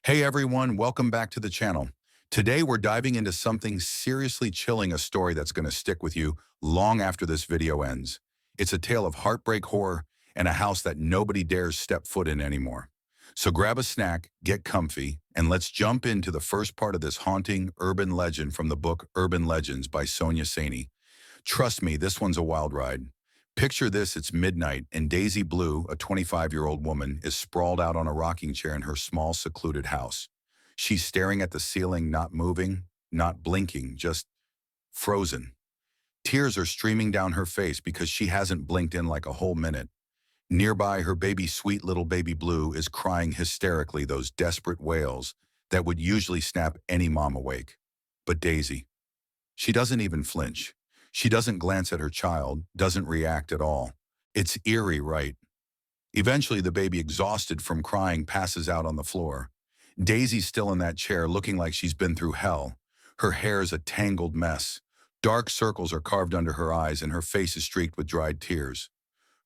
Hey everyone, welcome back to the channel. Today we're diving into something seriously chilling, a story that's going to stick with you long after this video ends. It's a tale of heartbreak, horror, and a house that nobody dares step foot in anymore. So grab a snack, get comfy, and let's jump into the first part of this haunting urban legend from the book Urban Legends by Sonia Saini. Trust me, this one's a wild ride. Picture this, it's midnight, and Daisy Blue, a 25-year-old woman, is sprawled out on a rocking chair in her small, secluded house. She's staring at the ceiling, not moving, not blinking, just frozen. Tears are streaming down her face because she hasn't blinked in like a whole minute. Nearby, her baby, sweet little baby Blue, is crying hysterically, those desperate wails that would usually snap any mom awake. But Daisy, she doesn't even flinch. She doesn't glance at her child, doesn't react at all. It's eerie, right? Eventually, the baby, exhausted from crying, passes out on the floor. Daisy's still in that chair, looking like she's been through hell. Her hair's a tangled mess. Dark circles are carved under her eyes, and her face is streaked with dried tears.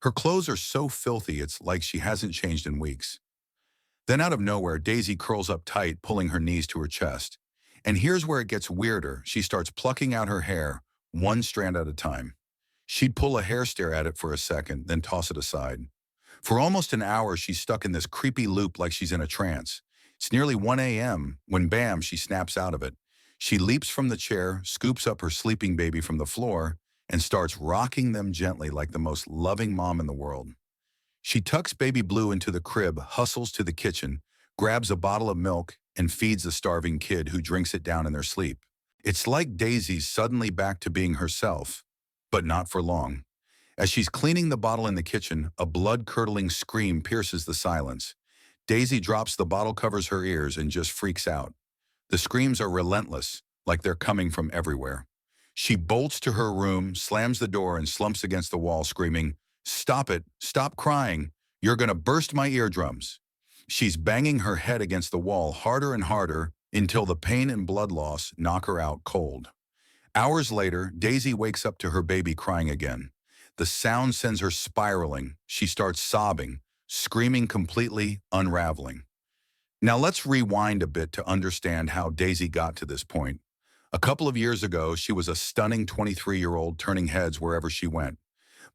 Her clothes are so filthy, it's like she hasn't changed in weeks. Then out of nowhere, Daisy curls up tight, pulling her knees to her chest. And here's where it gets weirder. She starts plucking out her hair, one strand at a time. She'd pull a hair stare at it for a second, then toss it aside. For almost an hour, she's stuck in this creepy loop like she's in a trance. It's nearly 1 a.m. when, bam, she snaps out of it. She leaps from the chair, scoops up her sleeping baby from the floor, and starts rocking them gently like the most loving mom in the world. She tucks baby Blue into the crib, hustles to the kitchen, grabs a bottle of milk, and feeds the starving kid, who drinks it down in their sleep. It's like Daisy's suddenly back to being herself, but not for long. As she's cleaning the bottle in the kitchen, a blood-curdling scream pierces the silence. Daisy drops the bottle, covers her ears, and just freaks out. The screams are relentless, like they're coming from everywhere. She bolts to her room, slams the door, and slumps against the wall, screaming, "Stop it! Stop crying! You're gonna burst my eardrums!" She's banging her head against the wall harder and harder until the pain and blood loss knock her out cold. Hours later, Daisy wakes up to her baby crying again. The sound sends her spiraling. She starts sobbing, screaming, completely unraveling. Now let's rewind a bit to understand how Daisy got to this point. A couple of years ago, she was a stunning 23-year-old turning heads wherever she went.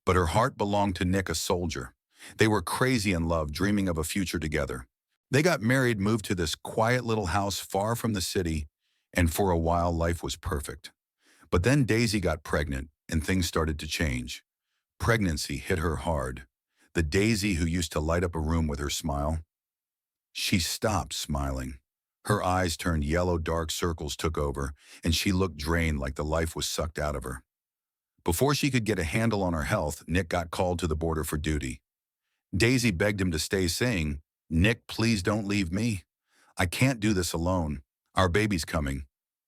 But her heart belonged to Nick, a soldier. They were crazy in love, dreaming of a future together. They got married, moved to this quiet little house far from the city, and for a while life was perfect. But then Daisy got pregnant, and things started to change. Pregnancy hit her hard. The Daisy who used to light up a room with her smile, she stopped smiling. Her eyes turned yellow, dark circles took over, and she looked drained, like the life was sucked out of her. Before she could get a handle on her health, Nick got called to the border for duty. Daisy begged him to stay, saying, "Nick, please don't leave me. I can't do this alone. Our baby's coming."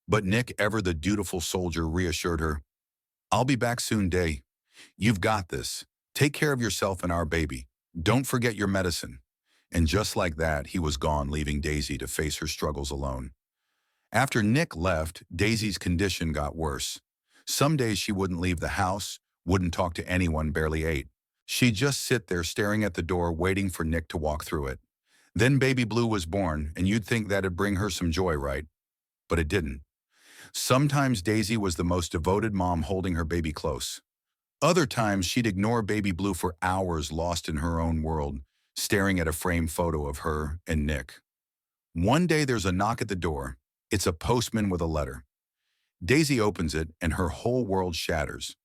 But Nick, ever the dutiful soldier, reassured her, "I'll be back soon, Day. You've got this. Take care of yourself and our baby. Don't forget your medicine." And just like that, he was gone, leaving Daisy to face her struggles alone. After Nick left, Daisy's condition got worse. Some days she wouldn't leave the house, wouldn't talk to anyone, barely ate. She'd just sit there staring at the door, waiting for Nick to walk through it. Then baby Blue was born, and you'd think that'd bring her some joy, right? But it didn't. Sometimes Daisy was the most devoted mom, holding her baby close. Other times she'd ignore baby Blue for hours, lost in her own world, staring at a framed photo of her and Nick. One day there's a knock at the door. It's a postman with a letter. Daisy opens it, and her whole world shatters.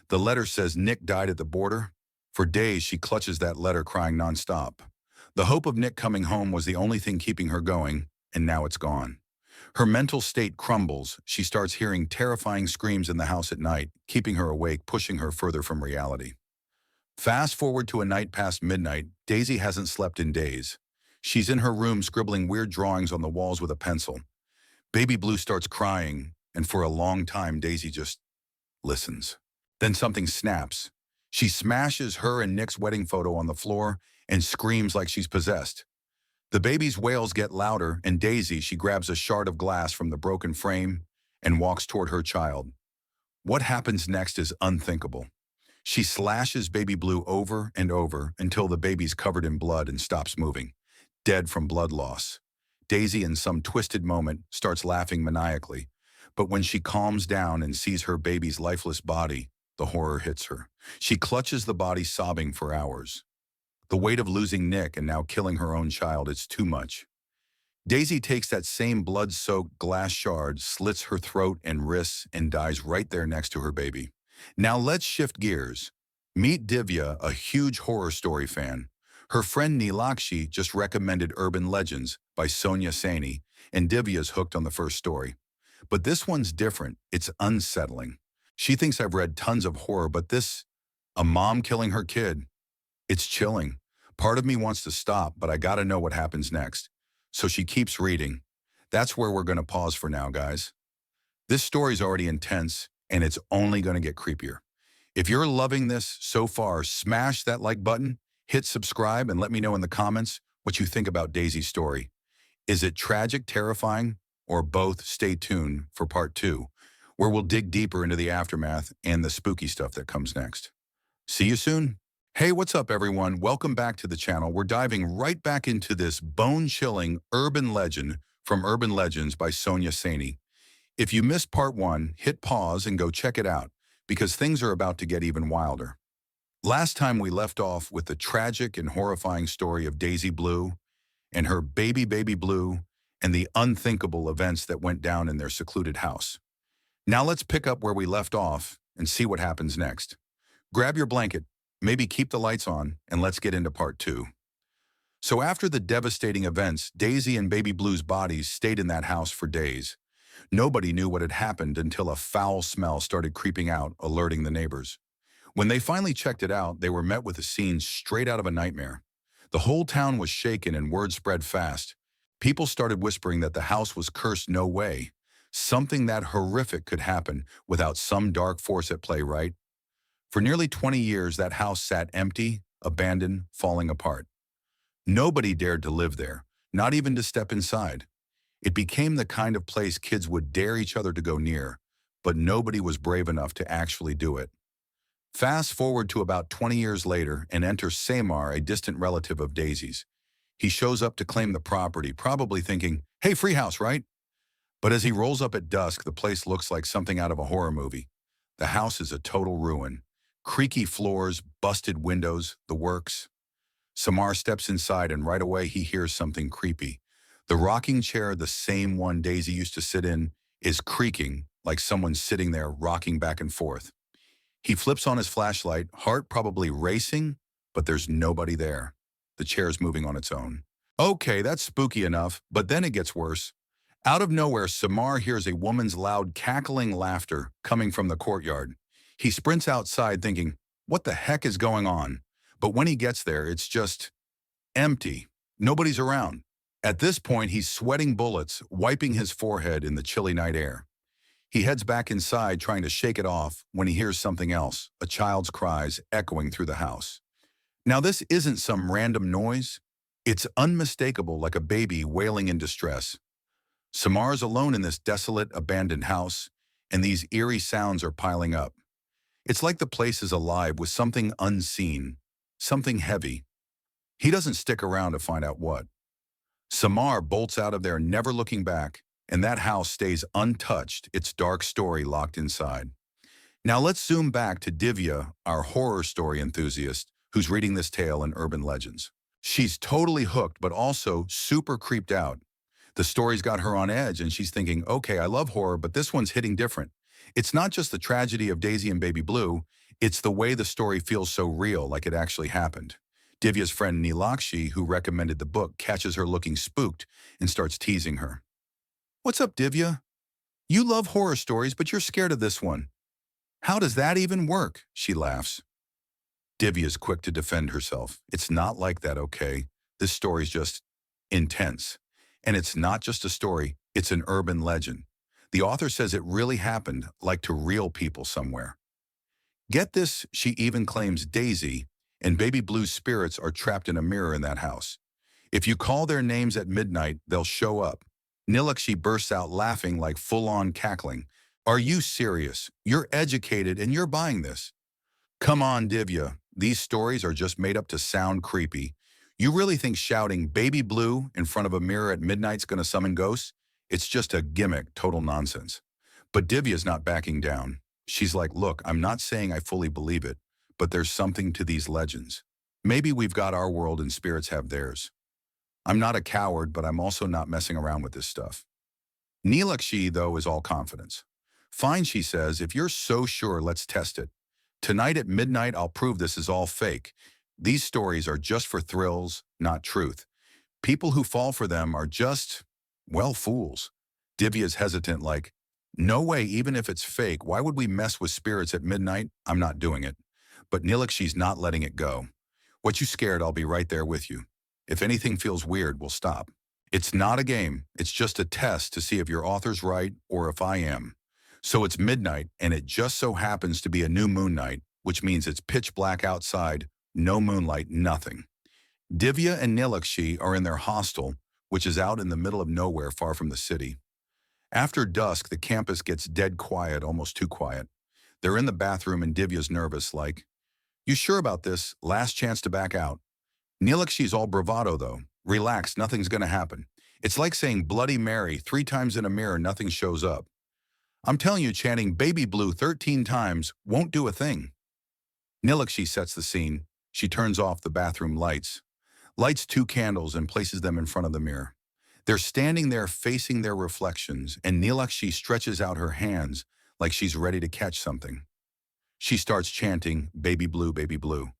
The letter says Nick died at the border. For days she clutches that letter, crying nonstop. The hope of Nick coming home was the only thing keeping her going, and now it's gone. Her mental state crumbles. She starts hearing terrifying screams in the house at night, keeping her awake, pushing her further from reality. Fast forward to a night past midnight. Daisy hasn't slept in days. She's in her room, scribbling weird drawings on the walls with a pencil. Baby Blue starts crying, and for a long time Daisy just listens. Then something snaps. She smashes her and Nick's wedding photo on the floor and screams like she's possessed. The baby's wails get louder, and Daisy, she grabs a shard of glass from the broken frame and walks toward her child. What happens next is unthinkable. She slashes baby Blue over and over until the baby's covered in blood and stops moving, dead from blood loss. Daisy, in some twisted moment, starts laughing maniacally. But when she calms down and sees her baby's lifeless body, the horror hits her. She clutches the body, sobbing for hours. The weight of losing Nick and now killing her own child, it's too much. Daisy takes that same blood-soaked glass shard, slits her throat and wrists, and dies right there next to her baby. Now let's shift gears. Meet Divya, a huge horror story fan. Her friend Neelakshi just recommended Urban Legends by Sonia Saini, and Divya's hooked on the first story. But this one's different. It's unsettling. She thinks I've read tons of horror, but this, a mom killing her kid, it's chilling. Part of me wants to stop, but I gotta know what happens next. So she keeps reading. That's where we're gonna pause for now, guys. This story's already intense, and it's only gonna get creepier. If you're loving this so far, smash that like button, hit subscribe, and let me know in the comments what you think about Daisy's story. Is it tragic, terrifying, or both? Stay tuned for part 2, where we'll dig deeper into the aftermath and the spooky stuff that comes next. See you soon. Hey, what's up, everyone? Welcome back to the channel. We're diving right back into this bone-chilling urban legend from Urban Legends by Sonia Saini. If you missed part 1, hit pause and go check it out, because things are about to get even wilder. Last time we left off with the tragic and horrifying story of Daisy Blue and her baby Blue and the unthinkable events that went down in their secluded house. Now let's pick up where we left off and see what happens next. Grab your blanket, maybe keep the lights on, and let's get into part 2. So after the devastating events, Daisy and baby Blue's bodies stayed in that house for days. Nobody knew what had happened until a foul smell started creeping out, alerting the neighbors. When they finally checked it out, they were met with a scene straight out of a nightmare. The whole town was shaken and word spread fast. People started whispering that the house was cursed. No way. Something that horrific could happen without some dark force at play, right? For nearly 20 years, that house sat empty, abandoned, falling apart. Nobody dared to live there, not even to step inside. It became the kind of place kids would dare each other to go near, but nobody was brave enough to actually do it. Fast forward to about 20 years later, and enter Samar, a distant relative of Daisy's. He shows up to claim the property, probably thinking, hey, free house, right? But as he rolls up at dusk, the place looks like something out of a horror movie. The house is a total ruin. Creaky floors, busted windows, the works. Samar steps inside, and right away he hears something creepy. The rocking chair, the same one Daisy used to sit in, is creaking like someone's sitting there rocking back and forth. He flips on his flashlight, heart probably racing, but there's nobody there. The chair's moving on its own. Okay, that's spooky enough, but then it gets worse. Out of nowhere, Samar hears a woman's loud, cackling laughter coming from the courtyard. He sprints outside thinking, what the heck is going on? But when he gets there, it's just empty. Nobody's around. At this point, he's sweating bullets, wiping his forehead in the chilly night air. He heads back inside, trying to shake it off, when he hears something else, a child's cries echoing through the house. Now, this isn't some random noise. It's unmistakable, like a baby wailing in distress. Samar's alone in this desolate, abandoned house, and these eerie sounds are piling up. It's like the place is alive with something unseen, something heavy. He doesn't stick around to find out what. Samar bolts out of there, never looking back, and that house stays untouched, its dark story locked inside. Now let's zoom back to Divya, our horror story enthusiast, who's reading this tale in Urban Legends. She's totally hooked, but also super creeped out. The story's got her on edge, and she's thinking, okay, I love horror, but this one's hitting different. It's not just the tragedy of Daisy and baby Blue, it's the way the story feels so real, like it actually happened. Divya's friend Neelakshi, who recommended the book, catches her looking spooked and starts teasing her. What's up, Divya? You love horror stories, but you're scared of this one. How does that even work? She laughs. Divya's quick to defend herself. It's not like that, okay? This story's just intense. And it's not just a story, it's an urban legend. The author says it really happened, like to real people somewhere. Get this, she even claims Daisy and baby Blue's spirits are trapped in a mirror in that house. If you call their names at midnight, they'll show up. Nilakshi bursts out laughing, like full-on cackling. Are you serious? You're educated and you're buying this. Come on, Divya. These stories are just made up to sound creepy. You really think shouting "Baby Blue" in front of a mirror at midnight's gonna summon ghosts? It's just a gimmick, total nonsense. But Divya's not backing down. She's like, look, I'm not saying I fully believe it, but there's something to these legends. Maybe we've got our world and spirits have theirs. I'm not a coward, but I'm also not messing around with this stuff. Neelakshi, though, is all confidence. Fine, she says, if you're so sure, let's test it. Tonight at midnight, I'll prove this is all fake. These stories are just for thrills, not truth. People who fall for them are just, well, fools. Divya's hesitant like, no way, even if it's fake, why would we mess with spirits at midnight? I'm not doing it. But Neelakshi's not letting it go. What you scared, I'll be right there with you. If anything feels weird, we'll stop. It's not a game. It's just a test to see if your author's right or if I am. So it's midnight, and it just so happens to be a new moon night, which means it's pitch black outside, no moonlight, nothing. Divya and Nilakshi are in their hostel, which is out in the middle of nowhere far from the city. After dusk, the campus gets dead quiet, almost too quiet. They're in the bathroom and Divya's nervous, like, you sure about this? Last chance to back out. Nilakshi's all bravado, though. Relax, nothing's gonna happen. It's like saying Bloody Mary 3 times in a mirror, nothing shows up. I'm telling you, chanting Baby Blue 13 times won't do a thing. Nilakshi sets the scene. She turns off the bathroom lights, lights 2 candles and places them in front of the mirror. They're standing there facing their reflections, and Nilakshi stretches out her hands like she's ready to catch something. She starts chanting, Baby Blue, Baby Blue.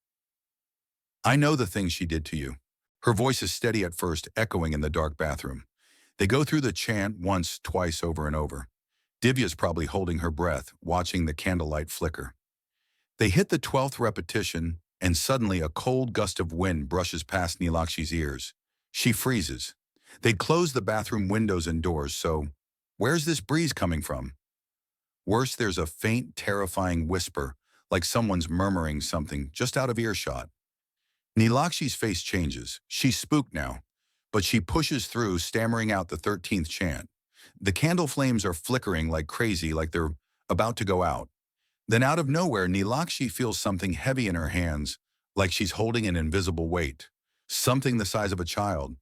I know the things she did to you. Her voice is steady at first, echoing in the dark bathroom. They go through the chant once, twice, over and over. Divya's probably holding her breath, watching the candlelight flicker. They hit the 12th repetition, and suddenly a cold gust of wind brushes past Nilakshi's ears. She freezes. They'd closed the bathroom windows and doors, so where's this breeze coming from? Worse, there's a faint, terrifying whisper, like someone's murmuring something just out of earshot. Nilakshi's face changes. She's spooked now, but she pushes through, stammering out the 13th chant. The candle flames are flickering like crazy, like they're about to go out. Then out of nowhere, Nilakshi feels something heavy in her hands, like she's holding an invisible weight, something the size of a child.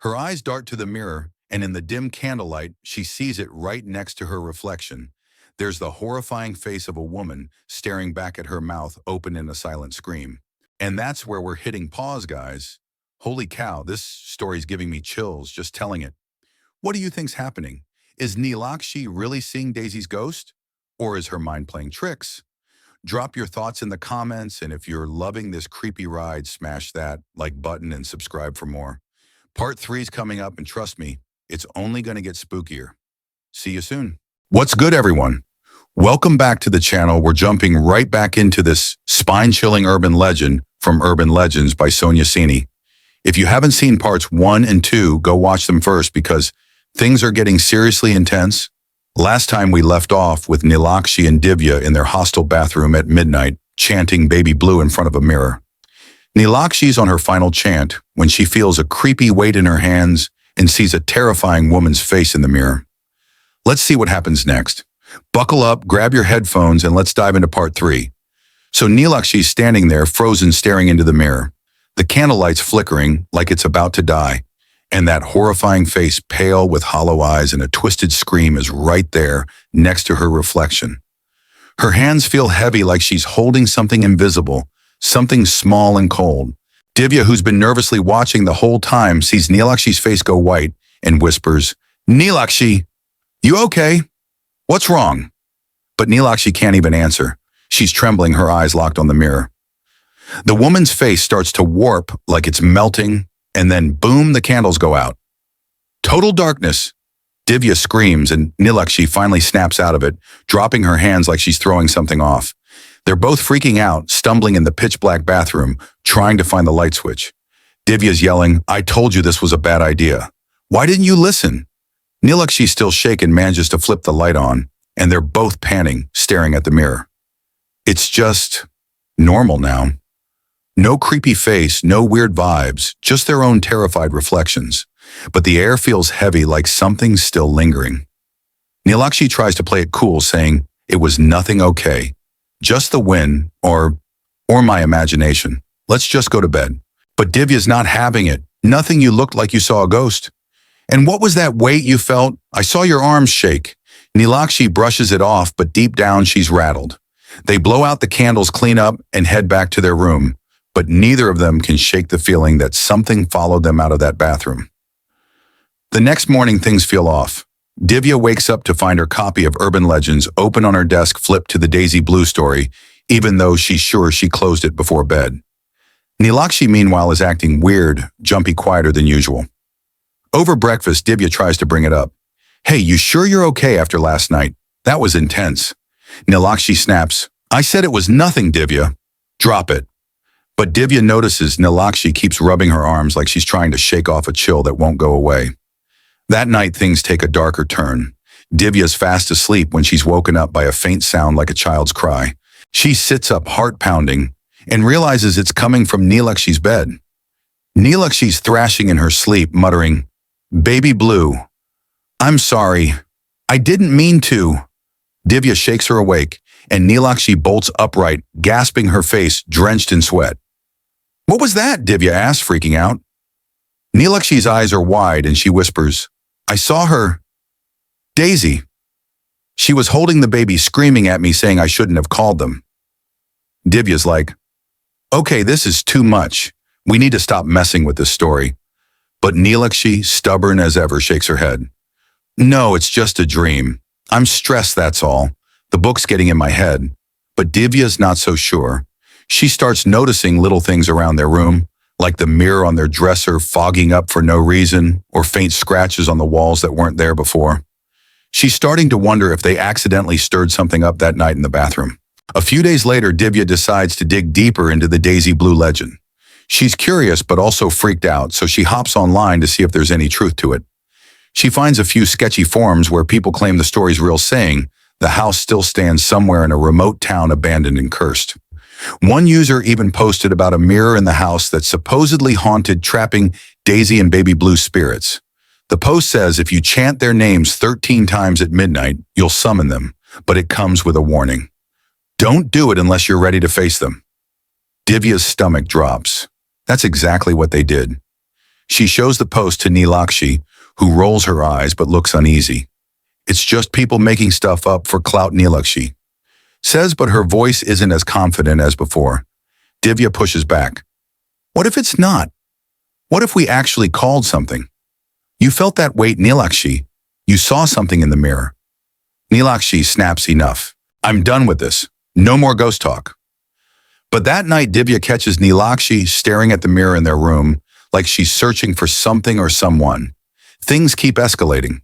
Her eyes dart to the mirror, and in the dim candlelight, she sees it right next to her reflection. There's the horrifying face of a woman staring back at her, mouth open in a silent scream. And that's where we're hitting pause, guys. Holy cow, this story's giving me chills just telling it. What do you think's happening? Is Nilakshi really seeing Daisy's ghost? Or is her mind playing tricks? Drop your thoughts in the comments, and if you're loving this creepy ride, smash that like button and subscribe for more. Part 3 is coming up, and trust me, it's only going to get spookier. See you soon. What's good, everyone? Welcome back to the channel. We're jumping right back into this spine-chilling urban legend from Urban Legends by Sonia Sini. If you haven't seen parts 1 and 2, go watch them first because things are getting seriously intense. Last time we left off with Nilakshi and Divya in their hostel bathroom at midnight, chanting Baby Blue in front of a mirror. Nilakshi's on her final chant when she feels a creepy weight in her hands and sees a terrifying woman's face in the mirror. Let's see what happens next. Buckle up, grab your headphones, and let's dive into part 3. So Nilakshi's standing there, frozen, staring into the mirror. The candlelight's flickering like it's about to die, and that horrifying face, pale with hollow eyes and a twisted scream, is right there next to her reflection. Her hands feel heavy like she's holding something invisible, something small and cold. Divya, who's been nervously watching the whole time, sees Nilakshi's face go white and whispers, Nilakshi, you okay? What's wrong? But Nilakshi can't even answer. She's trembling, her eyes locked on the mirror. The woman's face starts to warp like it's melting, and then boom, the candles go out. Total darkness. Divya screams, and Nilakshi finally snaps out of it, dropping her hands like she's throwing something off. They're both freaking out, stumbling in the pitch-black bathroom, trying to find the light switch. Divya's yelling, I told you this was a bad idea. Why didn't you listen? Nilakshi, still shaken, manages to flip the light on, and they're both panting, staring at the mirror. It's just normal now. No creepy face, no weird vibes, just their own terrified reflections. But the air feels heavy, like something's still lingering. Nilakshi tries to play it cool, saying, it was nothing, okay. Just the wind, or my imagination. Let's just go to bed. But Divya's not having it. Nothing, you looked like you saw a ghost. And what was that weight you felt? I saw your arms shake. Nilakshi brushes it off, but deep down she's rattled. They blow out the candles, clean up, and head back to their room. But neither of them can shake the feeling that something followed them out of that bathroom. The next morning, things feel off. Divya wakes up to find her copy of Urban Legends open on her desk, flipped to the Daisy Blue story, even though she's sure she closed it before bed. Nilakshi, meanwhile, is acting weird, jumpy, quieter than usual. Over breakfast, Divya tries to bring it up. Hey, you sure you're okay after last night? That was intense. Nilakshi snaps. I said it was nothing, Divya. Drop it. But Divya notices Nilakshi keeps rubbing her arms like she's trying to shake off a chill that won't go away. That night, things take a darker turn. Divya's fast asleep when she's woken up by a faint sound like a child's cry. She sits up, heart pounding, and realizes it's coming from Nilakshi's bed. Nilakshi's thrashing in her sleep, muttering, Baby Blue, I'm sorry. I didn't mean to. Divya shakes her awake, and Nilakshi bolts upright, gasping, her face drenched in sweat. What was that? Divya asks, freaking out. Nilakshi's eyes are wide, and she whispers, I saw her. Daisy. She was holding the baby, screaming at me, saying I shouldn't have called them. Divya's like, okay, this is too much. We need to stop messing with this story. But Nilakshi, stubborn as ever, shakes her head. No, it's just a dream. I'm stressed, that's all. The book's getting in my head. But Divya's not so sure. She starts noticing little things around their room, like the mirror on their dresser fogging up for no reason, or faint scratches on the walls that weren't there before. She's starting to wonder if they accidentally stirred something up that night in the bathroom. A few days later, Divya decides to dig deeper into the Daisy Blue legend. She's curious but also freaked out, so she hops online to see if there's any truth to it. She finds a few sketchy forums where people claim the story's real, saying the house still stands somewhere in a remote town, abandoned and cursed. One user even posted about a mirror in the house that's supposedly haunted, trapping Daisy and Baby Blue spirits. The post says if you chant their names 13 times at midnight, you'll summon them, but it comes with a warning. Don't do it unless you're ready to face them. Divya's stomach drops. That's exactly what they did. She shows the post to Nilakshi, who rolls her eyes but looks uneasy. It's just people making stuff up for clout, Nilakshi says, but her voice isn't as confident as before. Divya pushes back. What if it's not? What if we actually called something? You felt that weight, Nilakshi. You saw something in the mirror. Nilakshi snaps, enough. I'm done with this. No more ghost talk. But that night, Divya catches Nilakshi staring at the mirror in their room, like she's searching for something or someone. Things keep escalating.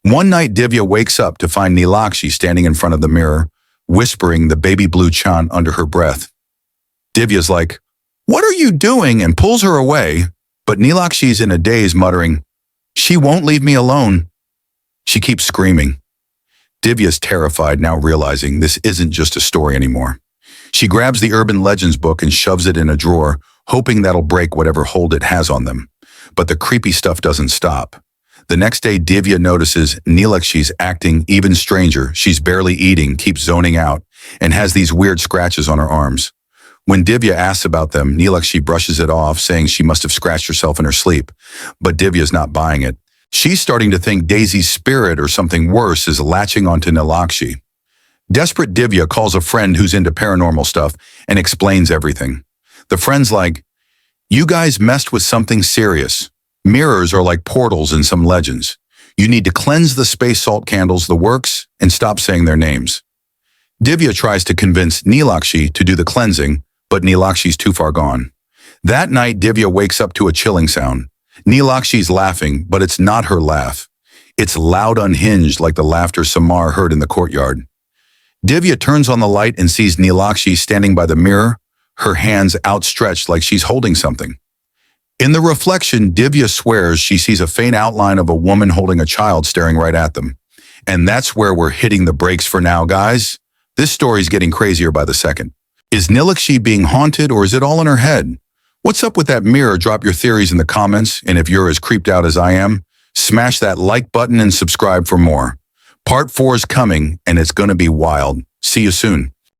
One night, Divya wakes up to find Nilakshi standing in front of the mirror, whispering the Baby Blue chant under her breath. Divya's like, what are you doing? And pulls her away, but Nilakshi's in a daze, muttering, she won't leave me alone. She keeps screaming. Divya's terrified, now realizing this isn't just a story anymore. She grabs the Urban Legends book and shoves it in a drawer, hoping that'll break whatever hold it has on them. But the creepy stuff doesn't stop. The next day, Divya notices Nilakshi's acting even stranger. She's barely eating, keeps zoning out, and has these weird scratches on her arms. When Divya asks about them, Nilakshi brushes it off, saying she must have scratched herself in her sleep. But Divya's not buying it. She's starting to think Daisy's spirit or something worse is latching onto Nilakshi. Desperate, Divya calls a friend who's into paranormal stuff and explains everything. The friend's like, you guys messed with something serious. Mirrors are like portals in some legends. You need to cleanse the space salt candles, the works, and stop saying their names. Divya tries to convince Nilakshi to do the cleansing, but Nilakshi's too far gone. That night, Divya wakes up to a chilling sound. Nilakshi's laughing, but it's not her laugh. It's loud, unhinged, like the laughter Samar heard in the courtyard. Divya turns on the light and sees Nilakshi standing by the mirror, her hands outstretched like she's holding something. In the reflection, Divya swears she sees a faint outline of a woman holding a child staring right at them. And that's where we're hitting the brakes for now, guys. This story's getting crazier by the second. Is Nilakshi being haunted, or is it all in her head? What's up with that mirror? Drop your theories in the comments, and if you're as creeped out as I am, smash that like button and subscribe for more. Part 4 is coming, and it's going to be wild. See you soon.